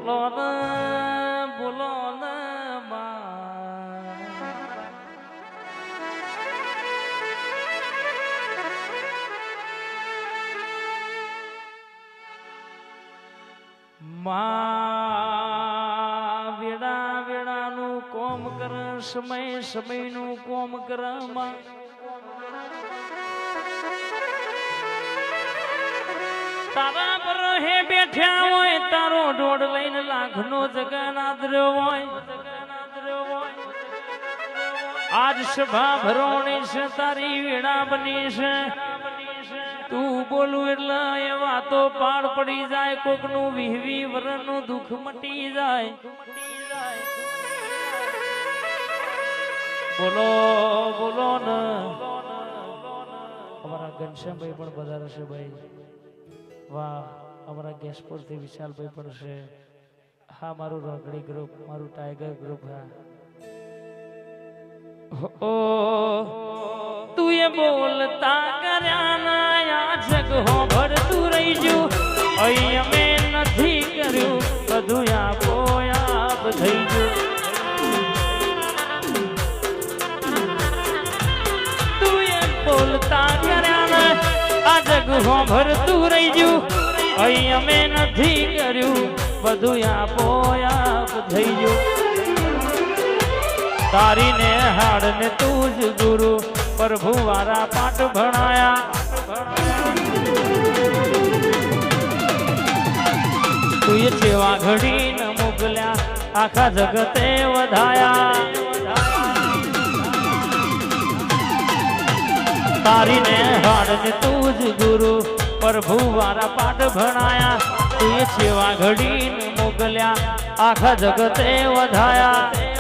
બોલો ને માં વેડા વેડાનું કોમ કર સમય સમયનું કોમ કર માં તારા પર હે બેઠ્યા હોય તારો ઢોળ લઈને લાખનો જગન્નાથ હોય આજ સભા ભરોણી છે તારી વેડા બની છે તું બોલું એટલે એ વાતો પાડ પડી જાય કોકનું 20 વર્ષનું દુઃખ મટી જાય બોલો બોલો ને અમારા ઘનશ્યામભાઈ પણ પધારશે ભાઈ વાહ અમારા ગેસપોર થી વિશાલભાઈ પણ છે હા મારું રગડી ગ્રુપ મારું ટાઈગર ગ્રુપ હા ઓ તું એ બોલતા કર્યા ના આ જગ હો ભરતું રહી ગયું અહીં અમે નથી કર્યું બધું આપો આપ થઈ ગયું તું એ બોલતા કર્યા ના આ જગ હો ભરતું રહી ગયું અહીં અમે નથી કર્યું બધું આપો આપ થઈ ગયું તારી ને હાડ ને તું જ ગુરુ પ્રભુ વારા પાઠ ભણાયા તું એ સેવા ઘડી ન મોકલ્યા આખા જગતે વધાયા તારી ને હાડ ને તું જ ગુરુ પ્રભુ વારા પાઠ ભણાયા તું એ સેવા ઘડી ન મોકલ્યા આખા જગતે વધાયા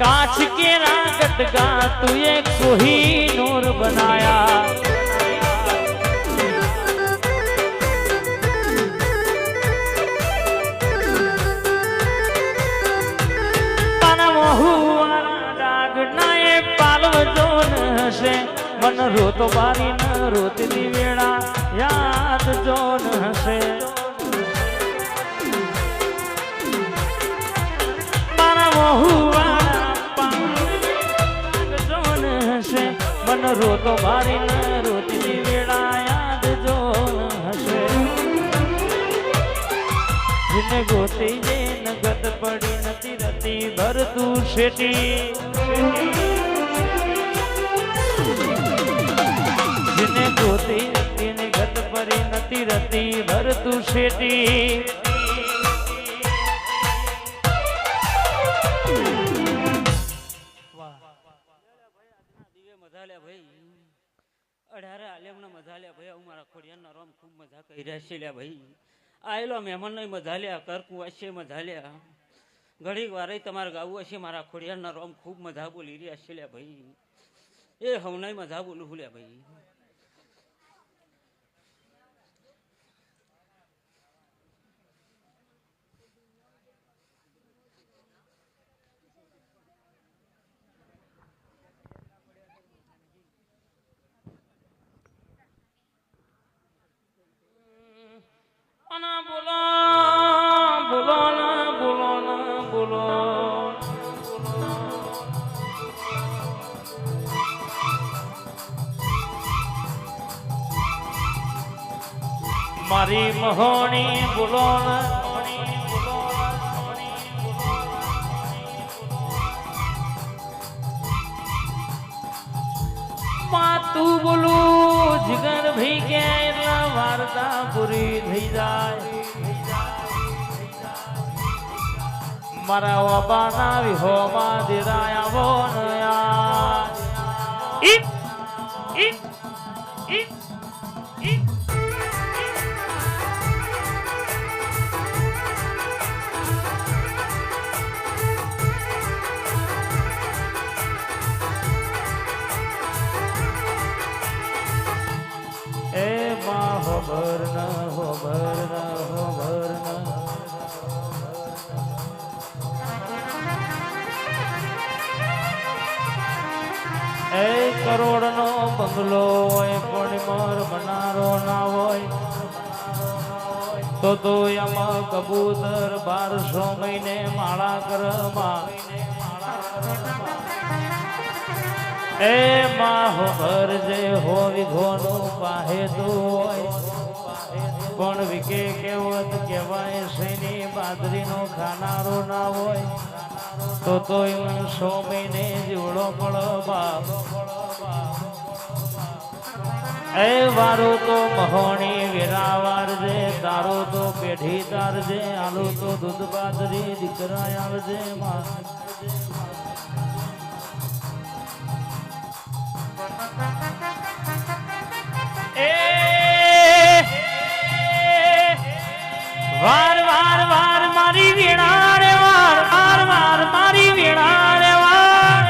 कांच के रागट गा तुझे कोही नूर बनाया राग नाए पालव जोन हसे मन रोतो बारी न रोती वेड़ा याद जोन हसे हुआ मन रोतो भारी न रोती वेड़ा याद जो हसे जिने गोती जे नगत पड़ी नती रती भर तू शेटी जिने गोती जिने गत पड़ी नती रती भर तू शेटी આયેલો મહેમાન ને મજા લ્યા કરકું હશે મજા લ્યા ઘડીક વાર તમારે ગાવું હશે મારા ખોડિયારના રોમ ખૂબ મજા બોલી રહ્યા છે લ્યા ભાઈ એ હવનાય મજા બોલું લ્યા ભાઈ બોલો બોલો ના બોલો ના બોલો મારી મહોણી બોલો ના તું બોલું જીગર ભઈ કે એટલા વાર્તા પૂરી થઈ જાય મારા બાના વિહોમાં દેરાયા બોનયા ઈટ ઈટ ઈટ ઈટ હોબર ન એ કરોડ નો બંગલો હોય પણ મોર બનારો ના હોય તો એમાં કબૂતર 1200 મહિને માળા કરમાં એ માં હોર જે હો વિઘોનું પાહે તો હોય પણ વિકે કેવત કહેવાય શેની બાદરીનો ખાનારો ના હોય તો 100 મહિને જીવડો પડ બાપ એ વારો તો મહોણી વેરાવાર જે તારો તો પેઢી તારજે આલુ તો દૂધ બાદરી દીકરા આવજે માં વાર વાર વાર મારી વીણા રે વાર વાર વાર મારી વીણા રે વાર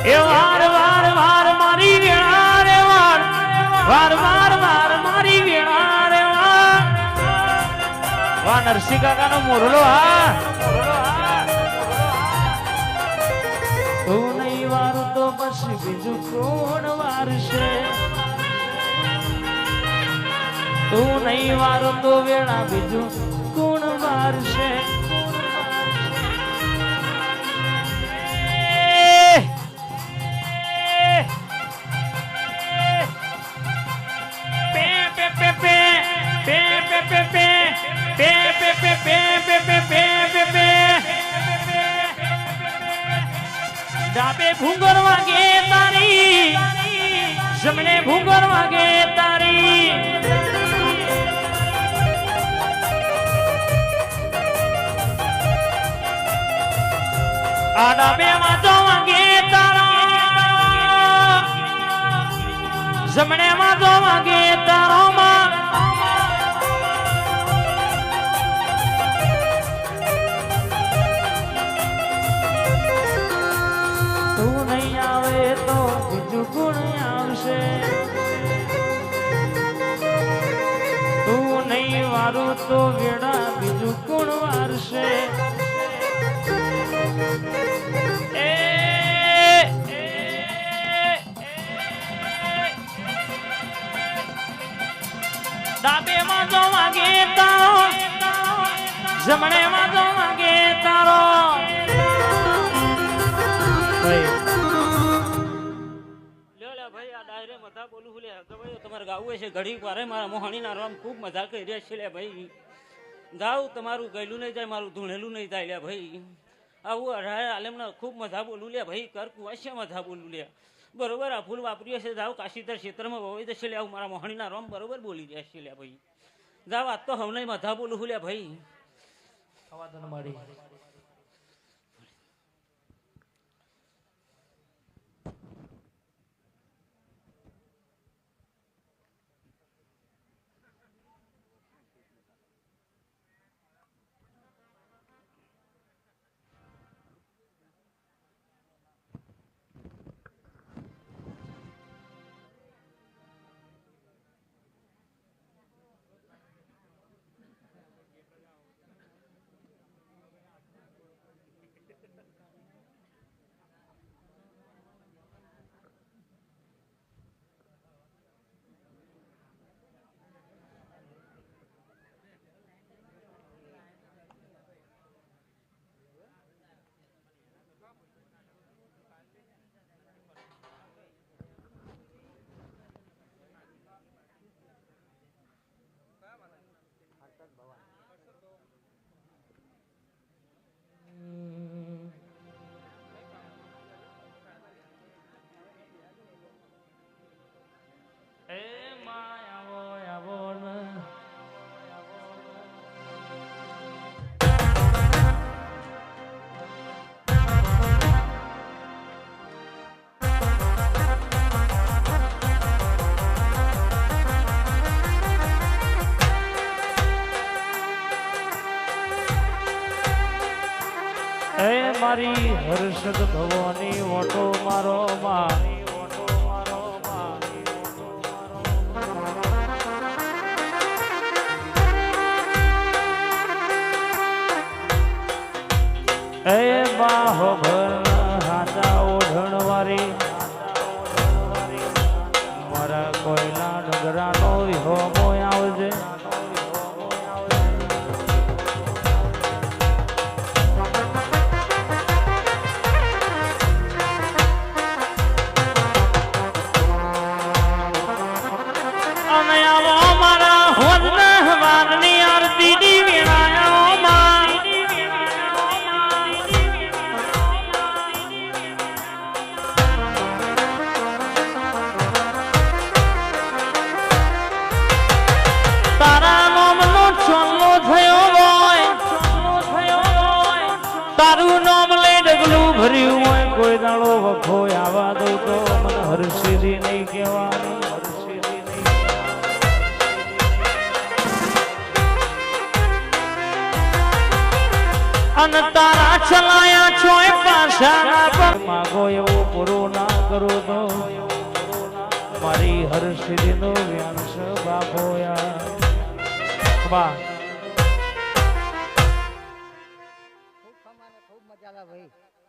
એ વાર વાર વાર મારી વીણા રે વાર વાર વાર વાર મારી વીણા રે વાર વા નરસિંહ કાકાનો મોરલો હા તું નહીં વાર તો બસ બીજું કોણ વારશે તું નહીં વાર તો વેળા બીજું કોણ વારશે ડાબે ભૂંગર વાગે તારી જમણે ભૂંગર વાગે તારી આ ડાબે માથો વાગે તારા જમણે માથો વાગે તારો માં ગુણ આવશે તું નહીં વારું તો વેડા બીજું ગુણ વારશે ડાબે માં તો વાગે તારો જમણે માં તો વાગે તારો તમારે ગાવું છે ઘડી વારે મારા મોહણીના રામ ખૂબ મજા કરી રહ્યા છે લે ભાઈ ગાવ તમારું ગયેલું નહીં જાય મારું ધૂણેલું નહીં થાય લે ભાઈ આવું અઢારે આલમના ખૂબ મજા બોલું લે ભાઈ કર કુવાશ્યા મજા બોલું લે બરોબર આ ફૂલ વાપરીએ છે જાવ કાશીધર ક્ષેત્રમાં વવાઈ જશે લે આવું મારા મોહણીના રામ બરોબર બોલી રહ્યા છે લે ભાઈ જાવ આજ તો હમને મજા બોલું લે ભાઈ અવાજ મારી મારી હર્ષદ ભવાની ઓટો મારો માં એ બાહો ભર હાથા ઓઢણ વારી હોમો આવજે અને આવો મારા હોદના વારની આરતી દી વેળાયો માં તારા નામનો ચોલ્લો થયો હોય તારું નામ લઈ ડગલું ભર્યું હોય કોઈ દાડો વખો આવા દઉં તો મને હર્ષિદી નહીં કહેવાનું અને તારા ચલાયા છોય પાછા પર માગો એવો પૂરો ના કરો તો મારી હર્ષિદીનો વ્યાંશ બાપોયા વાહ